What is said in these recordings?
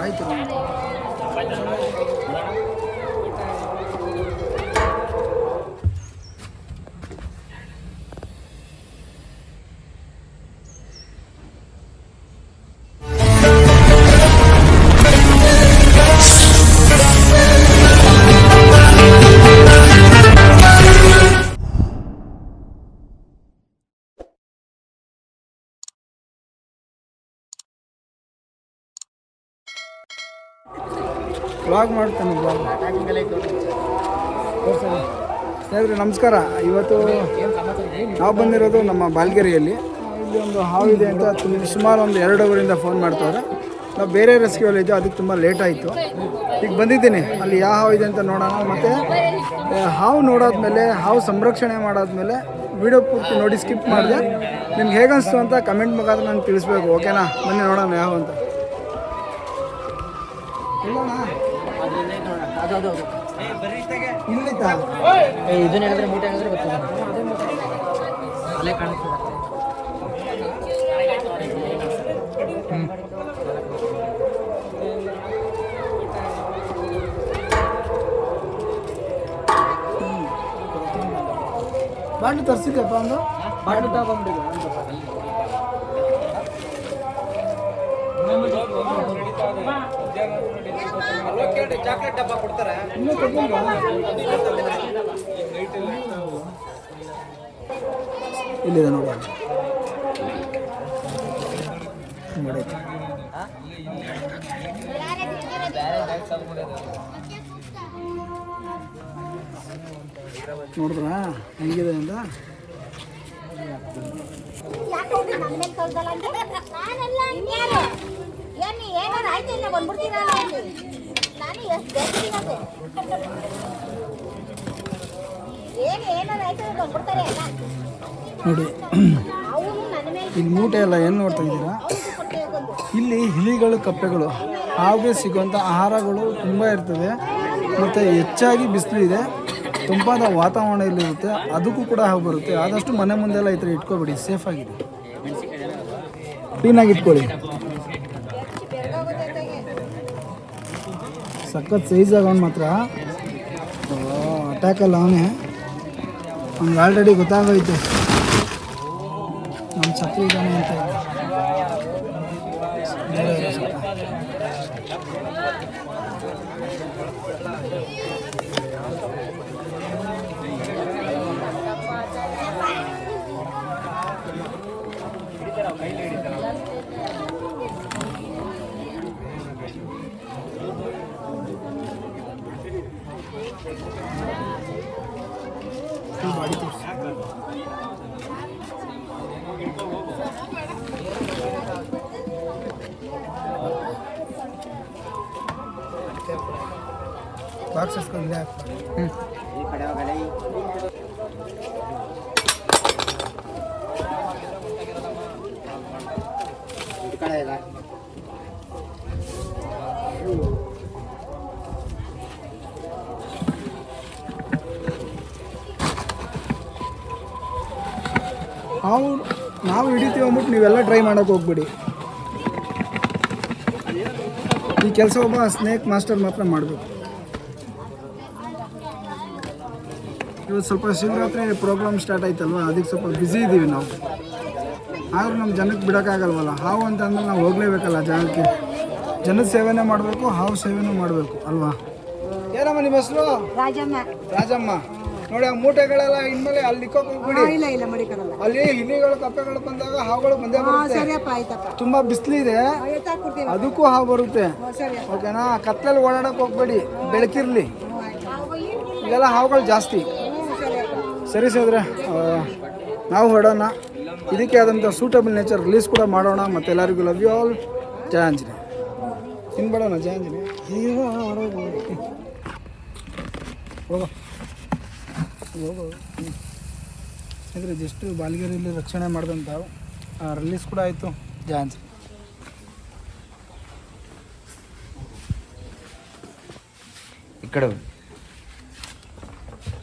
ಆಯಿತು. ವ್ಲಾಗ್ ಮಾಡ್ತಾನೆ ವ್ಲಾಗ್. ಸ್ನೇಹಿತರೆ ನಮಸ್ಕಾರ. ಇವತ್ತು ನಾವು ಬಂದಿರೋದು ನಮ್ಮ ಬಾಲ್ಗೆರೆಯಲ್ಲಿ. ಇಲ್ಲಿ ಒಂದು ಹಾವು ಇದೆ ಅಂತ ಸುಮಾರು ಒಂದು 2 ಅವರಿಂದ ಫೋನ್ ಮಾಡ್ತಾರೆ. ನಾವು ಬೇರೆ ರೆಸ್ಕ್ಯೂವಲ್ಲಿ ಇದ್ದು, ಅದಕ್ಕೆ ತುಂಬ ಲೇಟ್ ಆಯಿತು. ಈಗ ಬಂದಿದ್ದೀನಿ, ಅಲ್ಲಿ ಯಾವ ಹಾವು ಇದೆ ಅಂತ ನೋಡೋಣ. ಮತ್ತು ಹಾವು ನೋಡಾದ್ಮೇಲೆ, ಹಾವು ಸಂರಕ್ಷಣೆ ಮಾಡಾದ್ಮೇಲೆ ವಿಡಿಯೋ ಪೂರ್ತಿ ನೋಡಿ ಸ್ಕಿಪ್ ಮಾಡಿದೆ. ನಿಮ್ಗೆ ಹೇಗನ್ನಿಸ್ತು ಅಂತ ಕಮೆಂಟ್ ಮುಖಾಂತರ ನಂಗೆ ತಿಳಿಸ್ಬೇಕು, ಓಕೆನಾ? ಬನ್ನಿ ನೋಡೋಣ ಯಾವ ಅಂತ. ಇದನ್ನ ಹೇಳಿದ್ರೆ ಮೂಟೆ ಹೇಳಿದ್ರೆ ಗೊತ್ತಿಲ್ಲ. ಅಲ್ಲೇ ಕಾಣಿಸ್ತದೆ. ಬಾಟ್ಲು ತರಿಸಿದ್ದಪ್ಪ ಒಂದು ಬಾಟ್ಲು ತಗೊಂಡ್ಬಿಟ್ಟಿದೆ. ಚಾಕ್ಲೇಟ್ ಡಬ್ಬ ಕೊಡ್ತಾರೆ. ಇಲ್ಲಿದೆ ನೋಡಿ. ನೋಡಿದ್ರಾ ಹೆಂಗಿದೆ ಅಂತ? ನೋಡಿ ಇಲ್ಲಿ ಮೂಟೆ ಎಲ್ಲ ಏನು ನೋಡ್ತಾ ಇದ್ದೀರಾ? ಇಲ್ಲಿ ಇಲಿಗಳು, ಕಪ್ಪೆಗಳು, ಹಾವಿಗೆ ಸಿಗುವಂಥ ಆಹಾರಗಳು ತುಂಬ ಇರ್ತದೆ. ಮತ್ತು ಹೆಚ್ಚಾಗಿ ಬಿಸಿಲು ಇದೆ, ತಂಪಾದ ವಾತಾವರಣ ಇಲ್ಲಿರುತ್ತೆ, ಅದಕ್ಕೂ ಕೂಡ ಹಾವು ಬರುತ್ತೆ. ಆದಷ್ಟು ಮನೆ ಮುಂದೆಲ್ಲ ಈ ಥರ ಇಟ್ಕೊಬೇಡಿ, ಸೇಫಾಗಿದೆ, ಕ್ಲೀನಾಗಿ ಇಟ್ಕೊಳ್ಳಿ. ಸಖತ್ ಸೈಜ್ ಆಗೋನು ಮಾತ್ರ ಅಟ್ಯಾಕಲ್ಲ ಅವನೇ. ಅವ್ನಿಗೆ ಆಲ್ರೆಡಿ ಗೊತ್ತಾಗೋಯ್ತು ನಮ್ಮ ಶತ್ರು ಇದ್ದಾನೆ ಅಂತ. ಬಾಡಿ ತೋರಿಸಿ. ಬಾಕ್ಸ್ ಹಾಕ್ಕೊಂಡು ಈ ಕಡೆ ಹೋಗಲ್ಲ. ಈ ಕಡೆ ಇಲ್ಲ. ನಾವು ಹಿಡಿತೀವಿ ಅಂದ್ಬಿಟ್ಟು ನೀವೆಲ್ಲ ಟ್ರೈ ಮಾಡೋಕ್ಕೆ ಹೋಗ್ಬಿಡಿ. ಈ ಕೆಲಸ ಒಬ್ಬ ಸ್ನೇಕ್ ಮಾಸ್ಟರ್ ಮಾತ್ರ ಮಾಡಬೇಕು. ಇವತ್ತು ಸ್ವಲ್ಪ ಶಿವರಾತ್ರಿ ಪ್ರೋಗ್ರಾಮ್ ಸ್ಟಾರ್ಟ್ ಆಯ್ತಲ್ವ, ಅದಕ್ಕೆ ಸ್ವಲ್ಪ ಬ್ಯುಸಿ ಇದ್ದೀವಿ ನಾವು. ಆದರೂ ನಮ್ಮ ಜನಕ್ಕೆ ಬಿಡೋಕ್ಕಾಗಲ್ವಲ್ಲ. ಹಾವು ಅಂತ ಅಂದ್ಮೇಲೆ ನಾವು ಹೋಗಲೇಬೇಕಲ್ಲ ಜನಕ್ಕೆ. ಜನದ ಸೇವೆನೇ ಮಾಡಬೇಕು, ಹಾವು ಸೇವೆನೂ ಮಾಡಬೇಕು ಅಲ್ವಾ? ಏನಮ್ಮ ನಿಮ್ಮ ಹೆಸರು? ರಾಜಮ್ಮ. ನೋಡಿ ಆ ಮೂಟೆಗಳೆಲ್ಲ ಇನ್ಮೇಲೆ ಅಲ್ಲಿ ಹೋಗ್ಬಿಡಿ. ಅಲ್ಲಿ ಇಲಿಗಳು, ಕಪ್ಪೆಗಳು ಬಂದಾಗ ಹಾವುಗಳು ಬಂದೇ ಬರುತ್ತೆ. ತುಂಬಾ ಬಿಸಿಲಿದೆ, ಅದಕ್ಕೂ ಹಾವು ಬರುತ್ತೆ, ಓಕೆನಾ? ಕತ್ತಲಲ್ಲಿ ಓಡಾಡಕ್ಕೆ ಹೋಗ್ಬೇಡಿ, ಬೆಳಕಿರ್ಲಿ. ಇದೆಲ್ಲ ಹಾವುಗಳು ಜಾಸ್ತಿ. ಸರಿ ಸರಿದ್ರೆ ನಾವು ಹೊರಡೋಣ. ಇದಕ್ಕೆ ಆದಂಥ ಸೂಟಬಲ್ ನೇಚರ್ ರಿಲೀಸ್ ಕೂಡ ಮಾಡೋಣ. ಮತ್ತು ಎಲ್ಲರಿಗೂ ಲವ್ ಯು ಆಲ್. ಜಯ ಆಂಜನೇಯ. ತಿನ್ಬೇಡೋಣ ಜಯ ಆಂಜನೇಯ. ಹೋಗೋ ಹೋಗೋ. ಯಾಕಂದರೆ ಜಸ್ಟ್ ಬಾಲ್ಗೆರೆಯಲ್ಲಿ ರಕ್ಷಣೆ ಮಾಡಿದಂಥ ರಿಲೀಸ್ ಕೂಡ ಆಯಿತು. ಜಯ ಆಂಜನೇಯ. ಈ ಕಡೆ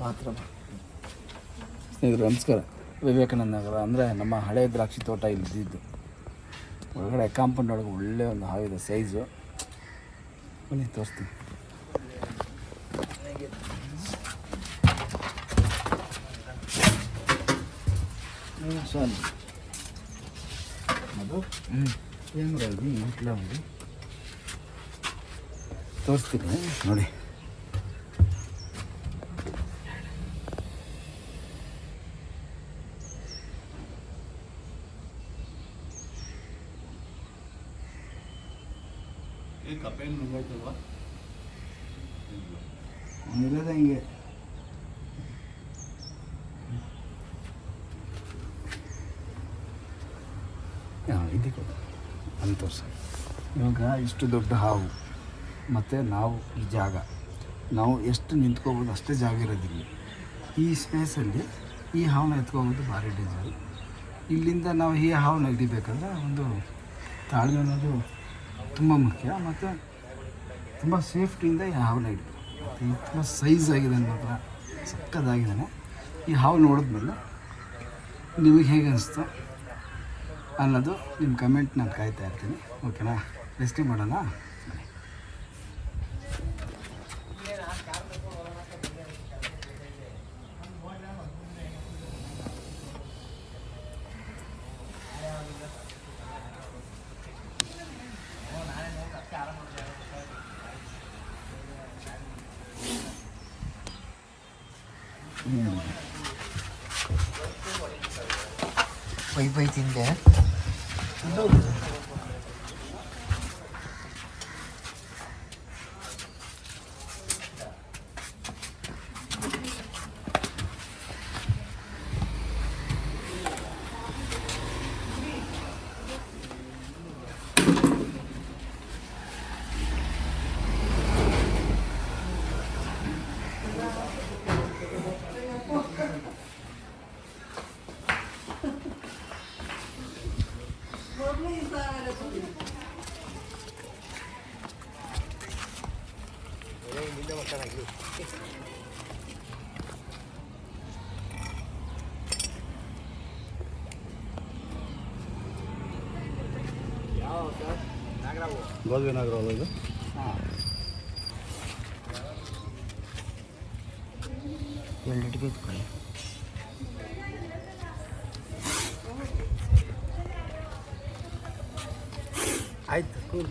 ಮಾತ್ರ. ಸ್ನೇಹಿತರು ನಮಸ್ಕಾರ. ವಿವೇಕಾನಂದ ನಗರ ಅಂದರೆ ನಮ್ಮ ಹಳೆಯ ದ್ರಾಕ್ಷಿ ತೋಟ ಇಲ್ಲಿದ್ದು. ಒಳಗಡೆ ಕಾಂಪೌಂಡ್ ಒಳಗೆ ಒಳ್ಳೆ ಒಂದು ಹಾವಿದೆ ಸೈಜು. ಬನ್ನಿ ತೋರಿಸ್ತೀನಿ. ಸರಿ ಅದು ಏನು ಇಂಟ್ಲ ಮಾಡಿ ತೋರಿಸ್ತೀನಿ ನೋಡಿ. ಇರೋದ ಹಿಂಗೆ ಇದಕ್ಕೆ ಅಂತ ತೋರಿಸ. ಇವಾಗ ಇಷ್ಟು ದೊಡ್ಡ ಹಾವು ಮತ್ತು ನಾವು ಈ ಜಾಗ ನಾವು ಎಷ್ಟು ನಿಂತ್ಕೋಬೋದು ಅಷ್ಟೇ ಜಾಗ ಇರೋದಿಲ್ಲ. ಈ ಸ್ಪೇಸಲ್ಲಿ ಈ ಹಾವನ್ನ ಎತ್ಕೋಬೋದು ಭಾರಿ ಡೇಂಜರು. ಇಲ್ಲಿಂದ ನಾವು ಈ ಹಾವನ್ನ ಹಿಡಿಬೇಕಂದ್ರೆ ಒಂದು ತಾಳ್ಮೆ ಅನ್ನೋದು ತುಂಬ ಮುಖ್ಯ ಮತ್ತು ತುಂಬ ಸೇಫ್ಟಿಯಿಂದ ಈ ಹಾವನ್ನ ಹಿಡಿಬೇಕು. ತುಂಬ ಸೈಜ್ ಆಗಿದೆ ಮಾತ್ರ ಸಕ್ಕದಾಗಿದ್ದಾನೆ. ಈ ಹಾವು ನೋಡಿದ್ಮೇಲೆ ನಿಮಗೆ ಹೇಗೆ ಅನಿಸ್ತು ಅನ್ನೋದು ನಿಮ್ಮ ಕಮೆಂಟ್ ನಾನು ಕಾಯ್ತಾ ಇರ್ತೀನಿ. ಓಕೆನಾ? ರೆಸ್ಕ್ಯೂ ಮಾಡೋಣ. ಪೈ ತಿಂದೆ. ಗೋಲ್ವಿ ನಾಗರಾವ್ ಇದು. ಎರಡಿಟ್ಟಿಗೆ ಇಟ್ಕೊಳ್ಳಿ. ಆಯ್ತು ಕೂಲ್.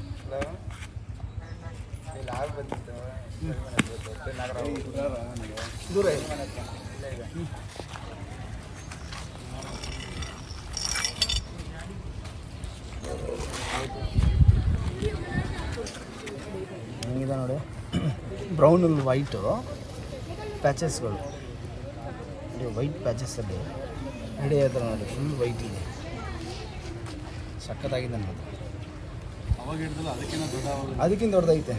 ದೂರ ಹೆಂಗಿದೆ ನೋಡಿ. ಬ್ರೌನಲ್ಲಿ ವೈಟು ಪ್ಯಾಚಸ್ಗಳು ವೈಟ್ ಪ್ಯಾಚಸ್ಸಲ್ಲಿ ಹಿಡಿಯೋದು ನೋಡಿ. ಫುಲ್ ವೈಟ್ ಇದೆ. ಸಖತ್ತಾಗಿದೆ ಅನ್ನೋದು. ಅದಕ್ಕಿಂತ ದೊಡ್ಡದೈತೆ.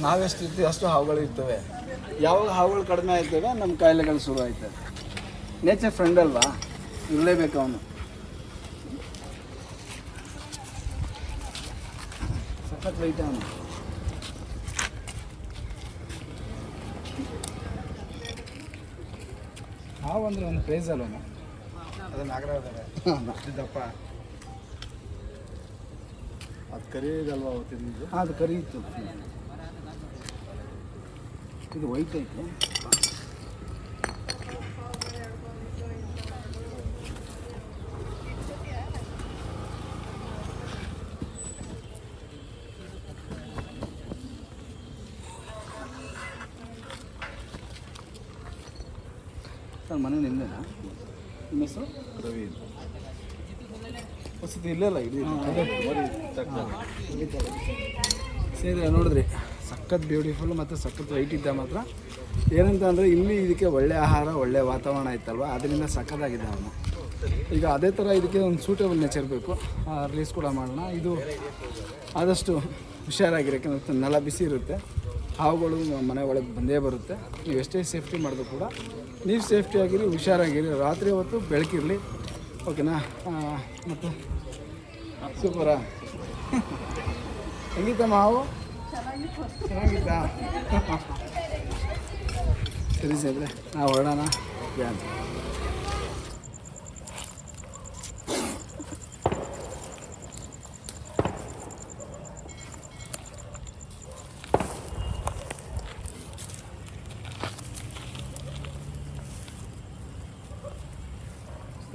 ನಾವೆಷ್ಟು ಇರ್ತೀವಿ ಅಷ್ಟು ಹಾವುಗಳು ಇರ್ತವೆ. ಯಾವಾಗ ಹಾವುಗಳು ಕಡಿಮೆ ಆಯ್ತವೆ ನಮ್ಮ ಕಾಯಿಲೆಗಳು ಶುರು ಆಯ್ತವೆ. ನೇಚರ್ ಫ್ರೆಂಡ್ ಅಲ್ವಾ, ಇರಲೇಬೇಕು ಅವನು. ಸಖತ್ ವೈಟ್ ಅವನು. ಹಾವು ಅಂದರೆ ಒಂದು ಕ್ರೇಜ್ ಅಲ್ವನು. ಅದು ನಾಗರಾವ್ದಾರೆ ದಪ್ಪ. ಅದು ಕರಿಯೋದಲ್ವ ಅವತ್ತಿಂದು. ಅದು ಕರಿ ಇತ್ತು. ಇದು ವೈಟ್ ಐತೆ. ಸರ್ ಮನೆ ನಿಂದೇನಾ? ನಿಮ್ಮ ಹೆಸರು? ರವಿ. ವಸತಿ ಇಲ್ಲಲ್ಲ ಇಡೀ ಸ್ನೇಹಿತರೆ ನೋಡಿದ್ರಿ, ಸಖತ್ ಬ್ಯೂಟಿಫುಲ್ ಮತ್ತು ಸಖತ್ ವೈಟ್ ಇದ್ದ ಮಾತ್ರ. ಏನಂತ ಅಂದರೆ ಇಲ್ಲಿ ಇದಕ್ಕೆ ಒಳ್ಳೆ ಆಹಾರ ಒಳ್ಳೆ ವಾತಾವರಣ ಇತ್ತಲ್ವ, ಅದರಿಂದ ಸಖತ್ತಾಗಿದೆ ಅವನು. ಈಗ ಅದೇ ಥರ ಇದಕ್ಕೆ ಒಂದು ಸೂಟೇಬಲ್ ನೇಚರ್ ಬೇಕು. ರೇಸ್ ಕೂಡ ಮಾಡೋಣ. ಇದು ಆದಷ್ಟು ಹುಷಾರಾಗಿರೋಕ್ಕೆ ನೆಲ ಬಿಸಿ ಇರುತ್ತೆ, ಹಾವುಗಳು ಮನೆ ಒಳಗೆ ಬಂದೇ ಬರುತ್ತೆ. ನೀವು ಎಷ್ಟೇ ಸೇಫ್ಟಿ ಮಾಡಿದ್ರು ಕೂಡ ನೀವು ಸೇಫ್ಟಿಯಾಗಿರಿ, ಹುಷಾರಾಗಿರಿ. ರಾತ್ರಿ ಹೊತ್ತು ಬೆಳಕಿರಲಿ. ಓಕೆನಾ? ಮತ್ತು ಸೂಪರಾ? ಹೆಂಗಿತ್ತಮ್ಮ ಹಾವು? ಚೆನ್ನಾಗಿತ್ತಾ? ಸರಿ ನಾವು ಹೊರಡೋಣ.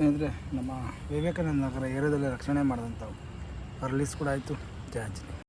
ಸ್ನೇಹಿತರೆ ನಮ್ಮ ವಿವೇಕಾನಂದ ನಗರ ಏರಿಯಾದಲ್ಲಿ ರಕ್ಷಣೆ ಮಾಡಿದಂಥವು ರಿಲೀಸ್ ಕೂಡ ಆಯಿತು. ಜಯ ಆಂಜನೇಯ.